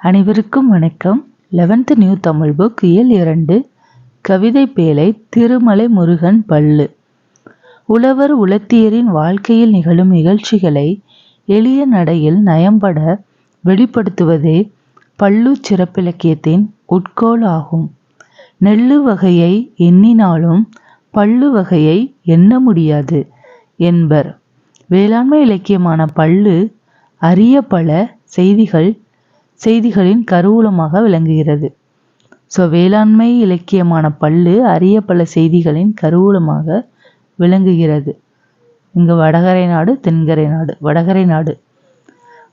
அனைவருக்கும் வணக்கம். 11th new Tamil book இயல் 2 கவிதை பேழை திருமலை முருகன் பள்ளு. உழவர் உலத்தியரின் வாழ்க்கையில் நிகழும் நிகழ்ச்சிகளை எளிய நடையில் நயம்பட வெளிப்படுத்துவதே பள்ளு சிறப்பிலக்கியத்தின் உட்கோள் ஆகும். நெல்லு வகையை எண்ணினாலும் பள்ளு வகையை எண்ண முடியாது என்பர். வேளாண்மை இலக்கியமான பள்ளு அரிய பல செய்திகளின் கருவூலமாக விளங்குகிறது. வேளாண்மை இலக்கியமான பள்ளு அரிய பல செய்திகளின் கருவூலமாக விளங்குகிறது. இங்கு வடகரை நாடு, தென்கரை நாடு. வடகரை நாடு.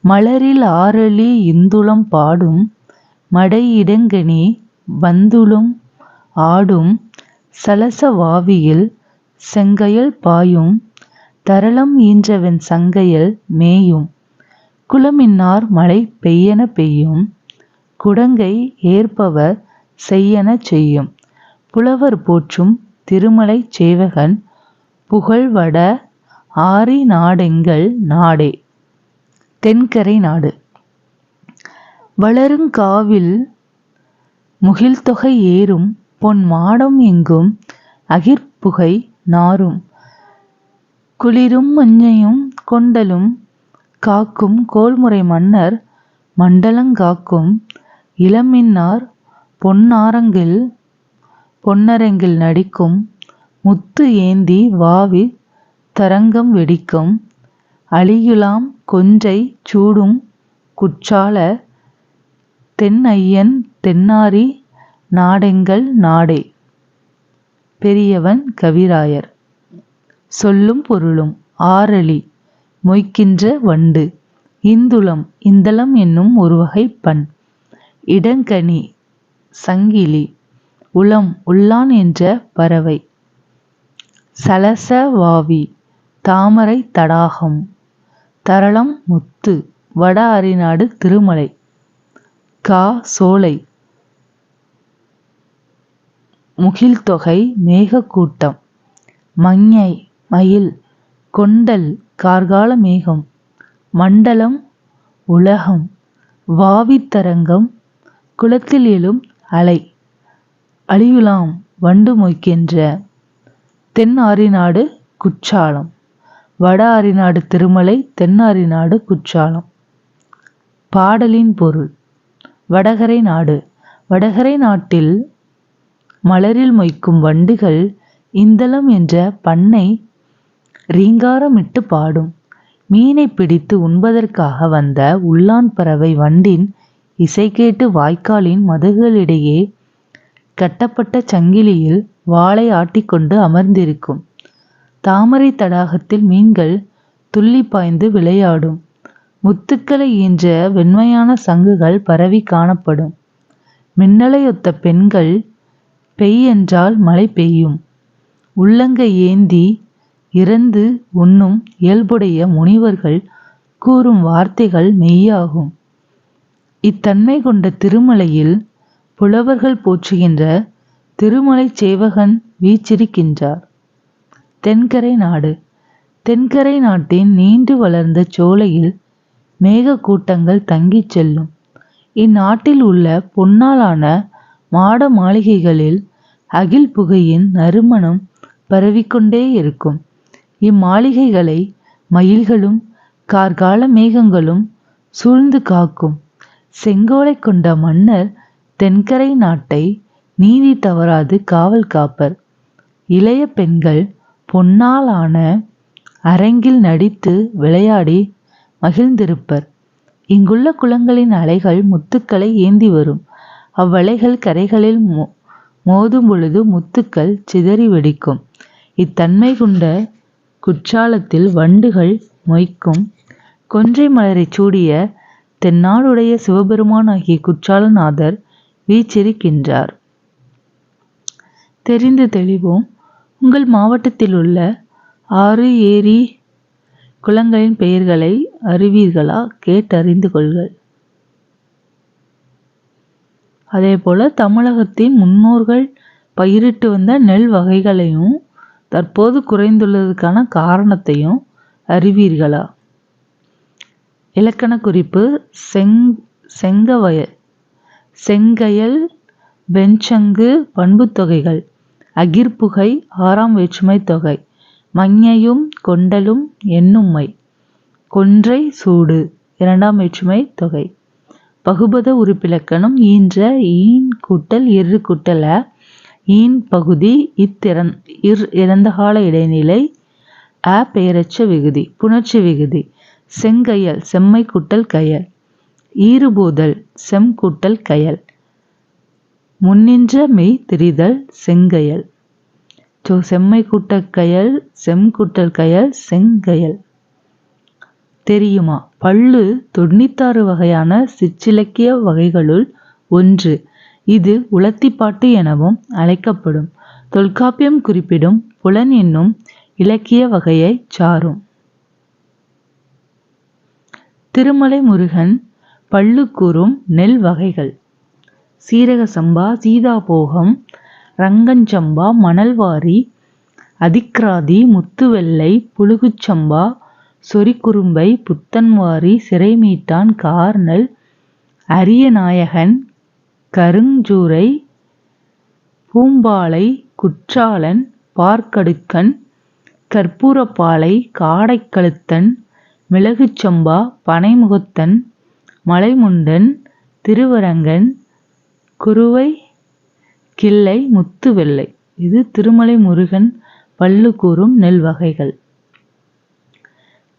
மலரில் ஆரளி இந்துளம் பாடும் மடை இடங்கனி வந்துளும் ஆடும் சலச வாவியில் செங்கயல் பாயும் தரளம் ஈன்றவன் சங்கையல் மேயும் குளமின்னார் மழை பெய்யன பெய்யும் குடங்கை ஏற்பவர் செய்யன செய்யும் புலவர் போற்றும் திருமலை சேவகன் புகழ்வட ஆரி நாடெங்கள் நாடே. தென்கரை நாடு. வளருங்காவில் முகில்தொகை ஏறும் பொன் மாடம் எங்கும் அகிர்புகை நாரும் குளிரும் மஞ்சையும் கொண்டலும் காக்கும் கோல்முறை மன்னர் மண்டலங்காக்கும் இளமின்னார் பொன்னரங்கில் நடிக்கும் முத்து ஏந்தி வாவி தரங்கம் வெடிக்கும் அழியுலாம் கொன்றை சூடும் குற்றால தென்ஐயன் தென்னாரி நாடெங்கள் நாடே. பெரியவன் கவிராயர். சொல்லும் பொருளும். ஆரளி மொய்க்கின்ற வண்டு. இந்துளம் இந்தளம் என்னும் ஒரு வகை பண். இடங்கனி சங்கிலி. உளம் உள்ளான் என்ற பறவை. சலச வாவி தாமரை தடாகம். தரளம் முத்து. வட அரிநாடு திருமலை. கா சோலை. முகில்தொகை மேகக்கூட்டம். மஞ்ஞை மயில். கொண்டல் கார்கால மேகம். மண்டலம் உலகம். வாவித்தரங்கம் குளத்தில் எழும் அலை. அழியுலாம் வண்டு மொய்க்கின்ற. தென் ஆரிநாடு குற்றாலம். வட ஆரிநாடு திருமலை. தென் ஆரிநாடு குற்றாலம். பாடலின் பொருள். வடகரை நாடு. வடகரை நாட்டில் மலரில் மொய்க்கும் வண்டுகள் இந்தளம் என்ற பண்ணை ரீங்காரமிட்டு பாடும். மீனை பிடித்து உண்பதற்காக வந்த உள்ளான் பறவை வண்டின் இசை கேட்டு வாய்க்காலின் மதகுகளிடையே கட்டப்பட்ட சங்கிலியில் வாளை ஆட்டிக்கொண்டு அமர்ந்திருக்கும். தாமரை தடாகத்தில் மீன்கள் துள்ளி பாய்ந்து விளையாடும். முத்துக்களை ஈன்ற வெண்மையான சங்குகள் பரவி காணப்படும். மின்னலையொத்த பெண்கள் பெய் என்றால் மழை பெய்யும். உள்ளங்கை ஏந்தி இறந்து உண்ணும் இயல்புடைய முனிவர்கள் கூறும் வார்த்தைகள் மெய்யாகும். இத்தன்மை கொண்ட திருமலையில் புலவர்கள் போற்றுகின்ற திருமலை சேவகன் வீற்றிருக்கின்றார். தென்கரை நாடு. தென்கரை நாட்டின் நீண்டு வளர்ந்த சோலையில் மேக கூட்டங்கள் தங்கிச் செல்லும். இந்நாட்டில் உள்ள பொன்னாலான மாட மாளிகைகளில் அகில் புகையின் நறுமணம் பரவிக்கொண்டே இருக்கும். இம்மாளிகைகளை மயில்களும் கார்கால மேகங்களும் சூழ்ந்து காக்கும். செங்கோலை கொண்ட மன்னர் தென்கரை நாட்டை நீதி தவறாது காவல் காப்பர். இளைய பெண்கள் பொன்னாலான அரங்கில் நடித்து விளையாடி மகிழ்ந்திருப்பர். இங்குள்ள குளங்களின் அலைகள் முத்துக்களை ஏந்தி வரும். அவ்வலைகள் கரைகளில் மோதும் பொழுது முத்துக்கள் சிதறி வெடிக்கும். இத்தன்மை கொண்ட குற்றாலத்தில் வண்டுகள் மொய்க்கும் கொன்றை மலரை சூடிய தென்னாடுடைய சிவபெருமான் ஆகிய குற்றாலநாதர் வீற்றிருக்கின்றார். தெரிந்து தெளிவோம். உங்கள் மாவட்டத்தில் உள்ள ஆறு ஏரி குளங்களின் பெயர்களை அறிவீர்களா? கேட்டறிந்து கொள்கள். அதே போல தமிழகத்தின் முன்னோர்கள் பயிரிட்டு வந்த நெல் வகைகளையும் தற்போது குறைந்துள்ளதுக்கான காரணத்தையும் அறிவீர்களா? இலக்கண குறிப்பு. செங்கவயல் செங்கயல் வெண்சங்கு பண்புத்தொகைகள். அகிர்புகை 6ஆம் வேற்றுமை தொகை. மஞ்ஞையும் கொண்டலும் என்னும்மை. கொன்றை சூடு 2ஆம் வேற்றுமை தொகை. பகுபத உறுப்பிலக்கணம் ஈன்ற ஈன் கூட்டல் இரு கூட்டல் அ. ஈன் பகுதி இறந்த கால இடைநிலை. அ பெயரச்ச விகுதி புணர்ச்சி விகுதி. செங்கயல் செம்மை கூட்டல் கயல். ஈறுபோதல் செம் கூட்டல் கயல். முன்னின்ற மெய் திரிதல் செங்கயல். செம்மை கூட்டல் கயல் செம் கூட்டல் கயல் செங்கயல். தெரியுமா? பள்ளு 96 வகையான சிற்றிலக்கிய வகைகளுள் ஒன்று. இது உலத்திப்பாட்டு எனவும் அழைக்கப்படும். தொல்காப்பியம் குறிப்பிடும் புலன் என்னும் இலக்கிய வகையைச் சாரும். திருமலை முருகன் பள்ளு கூறும் நெல் வகைகள். சீரக சம்பா, சீதாபோகம், ரங்கஞ்சம்பா, மணல்வாரி, அதிக்ராதி, முத்துவெள்ளை, புழுகுச்சம்பா, சொறிக்குறும்பை, புத்தன்வாரி, சிறைமீட்டான், கார்நெல், அரியநாயகன், கருஞ்சூரை, பூம்பாலை, குற்றாலன், பார்க்கடுக்கன், கற்பூரப்பாலை, காடைக்கழுத்தன், மிளகுச்சம்பா, பனைமுகத்தன், மலைமுண்டன், திருவரங்கன், குருவை, கிள்ளை, முத்துவெள்ளை. இது திருமலை முருகன் பள்ளு கூறும் நெல் வகைகள்.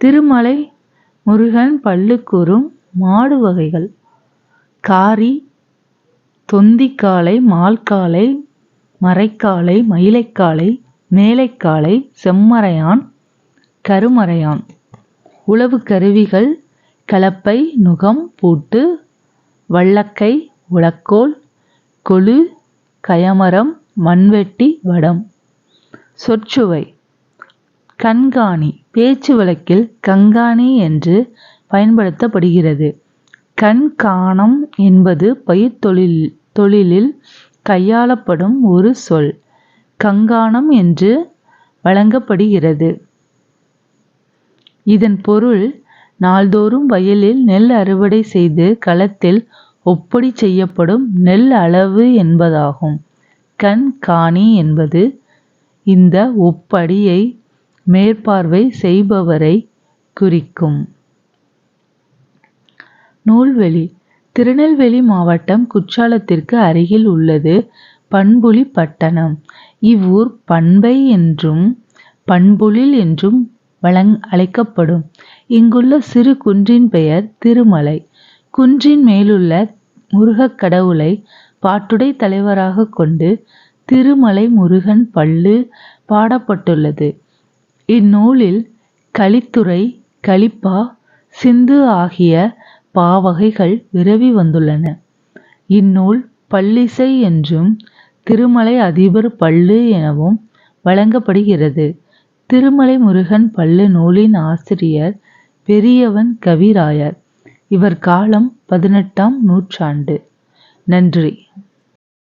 திருமலை முருகன் பள்ளு கூறும் மாடு வகைகள். காரி, தொந்திக்காளை, மால்காளை, மறைக்காளை, மயிலைக்காளை, மேலைக்காளை, செம்மறையான், கருமறையான். உழவு கருவிகள் கலப்பை, நுகம், பூட்டு, வல்லக்கை, உலக்கோல், கொழு, கயமரம், மண்வெட்டி, வடம். சொற்சுவை. கண்காணி பேச்சு வழக்கில் கண்காணி என்று பயன்படுத்தப்படுகிறது. கண்காணம் என்பது பயிர் தொழிலில் கையாளப்படும் ஒரு சொல். கங்காணம் என்று வழங்கப்படுகிறது. இதன் பொருள் நாள்தோறும் வயலில் நெல் அறுவடை செய்து களத்தில் ஒப்படை செய்யப்படும் நெல் அளவு என்பதாகும். கண்காணி என்பது இந்த ஒப்படியை மேற்பார்வை செய்பவரை குறிக்கும். நூல்வெளி. திருநெல்வேலி மாவட்டம் குற்றாலத்திற்கு அருகில் உள்ளது பண்புலி பட்டணம். இவ்வூர் பண்பை என்றும் பண்பொழில் என்றும் அழைக்கப்படும். இங்குள்ள சிறு குன்றின் பெயர் திருமலை. குன்றின் மேலுள்ள முருகக் கடவுளை பாட்டுடை தலைவராக கொண்டு திருமலை முருகன் பள்ளு பாடப்பட்டுள்ளது. இந்நூலில் கலித்துறை, கலிப்பா, சிந்து ஆகிய பாவகைகள் விரவி வந்துள்ளன. இந்நூல் பல்லிசை என்றும் திருமலை அதிபர் பள்ளு எனவும் வழங்கப்படுகிறது. திருமலை முருகன் பள்ளு நூலின் ஆசிரியர் பெரியவன் கவிராயர். இவர் காலம் 18ஆம் நூற்றாண்டு. நன்றி.